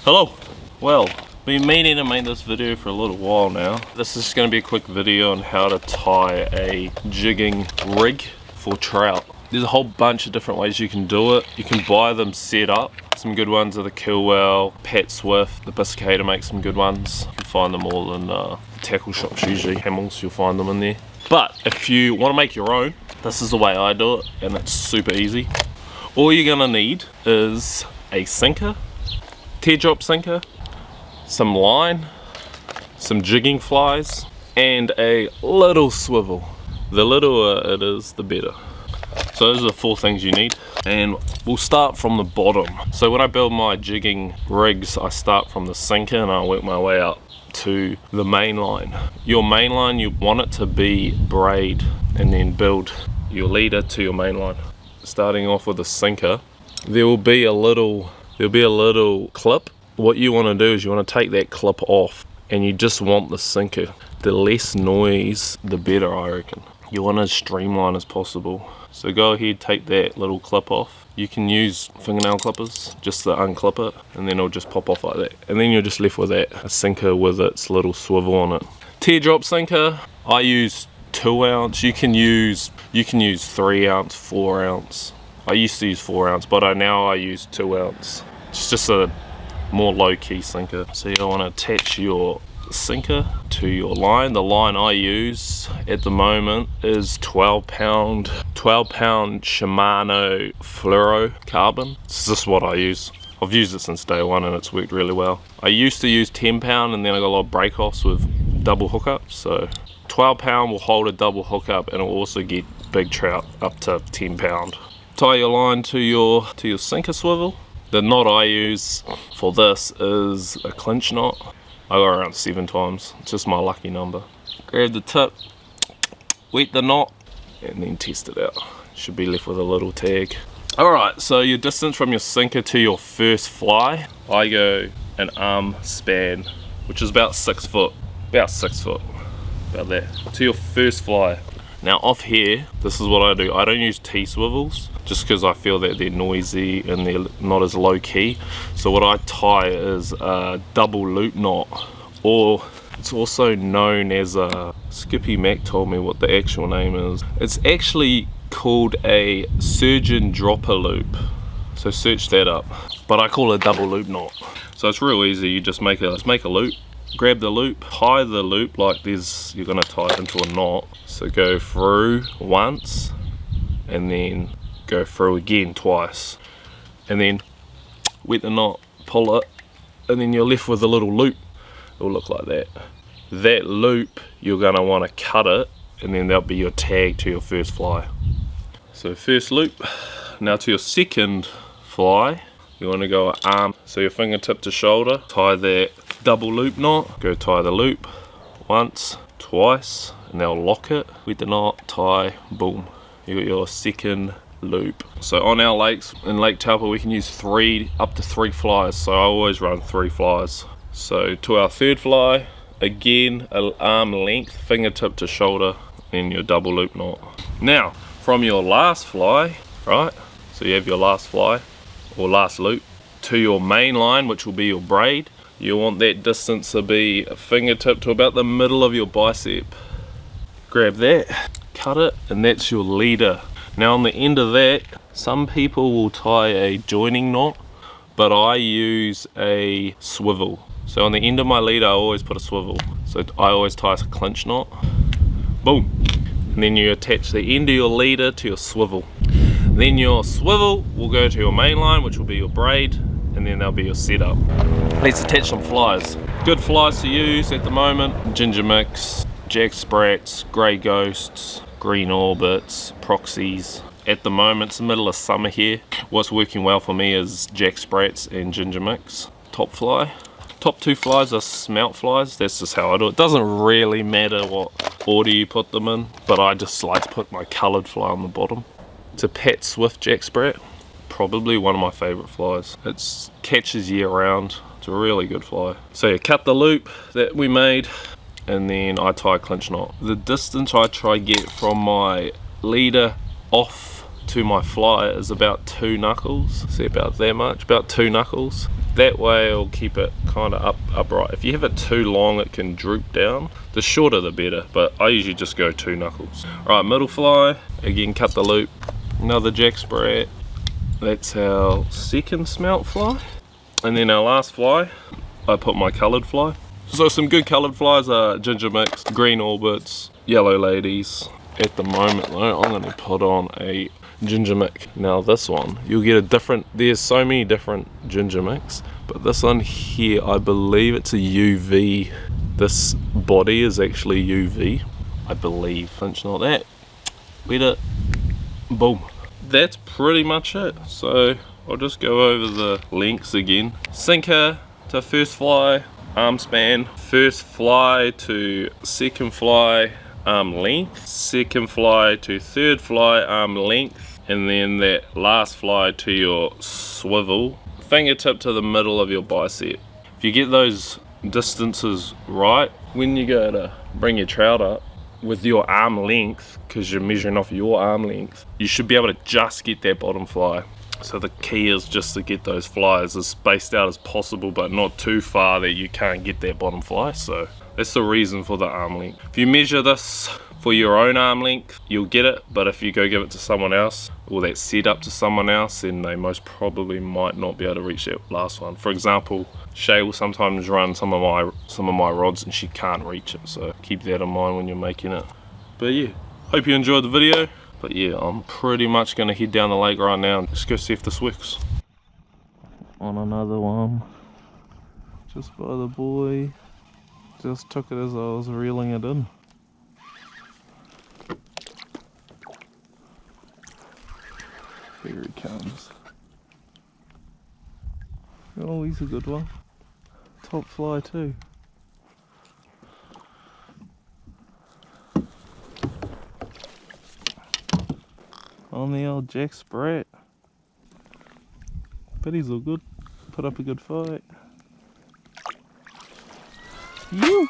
Hello. Well, been meaning to make this video for a little while now. This is going to be a quick video on how to tie a jigging rig for trout. There's a whole bunch of different ways you can do it. You can buy them set up. Some good ones are the Kilwell, Pat Swift, the Biscator makes some good ones. You can find them all in the tackle shops usually. Hamels, you'll find them in there. But if you want to make your own, this is the way I do it, and it's super easy. All you're going to need is a sinker, teardrop sinker, some line, some jigging flies, and a little swivel. The littler it is, the better. So those are the 4 things you need, and we'll start from the bottom. So when I build my jigging rigs, I start from the sinker and I work my way up to the main line. Your main line, you want it to be braid, and then build your leader to your main line. Starting off with a sinker, there'll be a little clip. What you want to do is you want to take that clip off, and you just want the sinker. The less noise, the better, I reckon. You want as streamlined as possible. So go ahead, take that little clip off. You can use fingernail clippers just to unclip it, and then it'll just pop off like that. And then you're just left with that, a sinker with its little swivel on it. Teardrop sinker, I use 2 ounce. You can use 3 ounce, 4 ounce. I used to use 4 ounce, but now I use 2 ounce. It's just a more low-key sinker. So you want to attach your sinker to your line. The line I use at the moment is 12 pound Shimano fluorocarbon. It's just what I use. I've used it since day one and it's worked really well. I used to use 10 pound, and then I got a lot of break-offs with double hookups. So 12 pound will hold a double hookup, and it'll also get big trout up to 10 pound. Tie your line to your sinker swivel. The knot I use for this is a Clinch Knot. I go around 7 times, it's just my lucky number. Grab the tip, wet the knot, and then test it out. Should be left with a little tag. Alright, so your distance from your sinker to your first fly, I go an arm span, which is about 6 foot. About that, to your first fly. Now off here, this is what I do. I don't use T-swivels, just because I feel that they're noisy and they're not as low key. So what I tie is a double loop knot, or it's also known as a, Skippy Mac told me what the actual name is. It's actually called a surgeon dropper loop. So search that up. But I call it a double loop knot. So it's real easy. You just make a loop. Grab the loop, tie the loop like this. You're gonna tie it into a knot. So go through once, and then go through again twice, and then wet the knot, pull it, and then you're left with a little loop. It'll look like that. That loop, you're gonna want to cut it, and then that'll be your tag to your first fly. So first loop. Now to your second fly, you want to go arm, so your fingertip to shoulder, tie that double loop knot, go tie the loop once, twice, and they'll lock it, with the knot, tie, boom, you got your second loop. So on our lakes, in Lake Taupo, we can use up to 3 flies, so I always run 3 flies. So to our third fly, again, an arm length, fingertip to shoulder, and your double loop knot. Now, from your last fly, right, so you have your last fly, or last loop, to your main line, which will be your braid, you want that distance to be a fingertip to about the middle of your bicep. Grab that, cut it, and that's your leader. Now on the end of that, some people will tie a joining knot, but I use a swivel. So on the end of my leader, I always put a swivel. So I always tie a clinch knot, boom. And then you attach the end of your leader to your swivel. Then your swivel will go to your main line, which will be your braid, and then that'll be your setup. Let's attach some flies. Good flies to use at the moment: ginger mix, jack sprats, grey ghosts, green orbits, proxies. At the moment, it's the middle of summer here. What's working well for me is jack sprats and ginger mix. Top fly. Top 2 flies are smelt flies. That's just how I do it. It doesn't really matter what order you put them in, but I just like to put my coloured fly on the bottom. It's a Pat Swift jack sprat. Probably one of my favourite flies. It catches year round. It's a really good fly. So you cut the loop that we made, and then I tie a clinch knot. The distance I try to get from my leader off to my fly is about 2 knuckles. See, about that much, about 2 knuckles. That way it'll keep it kind of upright. If you have it too long, it can droop down. The shorter the better, but I usually just go 2 knuckles. All right, middle fly, again cut the loop. Another jack sprat. That's our second smelt fly. And then our last fly, I put my coloured fly. So some good coloured flies are ginger mix, green orbits, yellow ladies. At the moment though, I'm gonna put on a ginger mix. Now this one, you'll get a different, there's so many different ginger mix, but this one here, I believe it's a UV. This body is actually UV, I believe. Clinch knot that, wet it, boom. That's pretty much it. So I'll just go over the lengths again. Sinker to first fly, arm span, first fly to second fly, arm length, second fly to third fly, arm length, and then that last fly to your swivel, fingertip to the middle of your bicep. If you get those distances right, when you go to bring your trout up with your arm length, because you're measuring off your arm length, you should be able to just get that bottom fly. So the key is just to get those flies as spaced out as possible, but not too far that you can't get that bottom fly. So that's the reason for the arm length. If you measure this for your own arm length, you'll get it, but if you go give it to someone else, or that's set up to someone else, then they most probably might not be able to reach that last one. For example, Shay will sometimes run some of my rods and she can't reach it, so keep that in mind when you're making it. But yeah, hope you enjoyed the video. But yeah, I'm pretty much gonna head down the lake right now and just go see if this works. On another one, just by the buoy. Just took it as I was reeling it in. Here he comes. Oh, he's a good one. Top fly too. On the old jack sprat. But he's all good. Put up a good fight. You.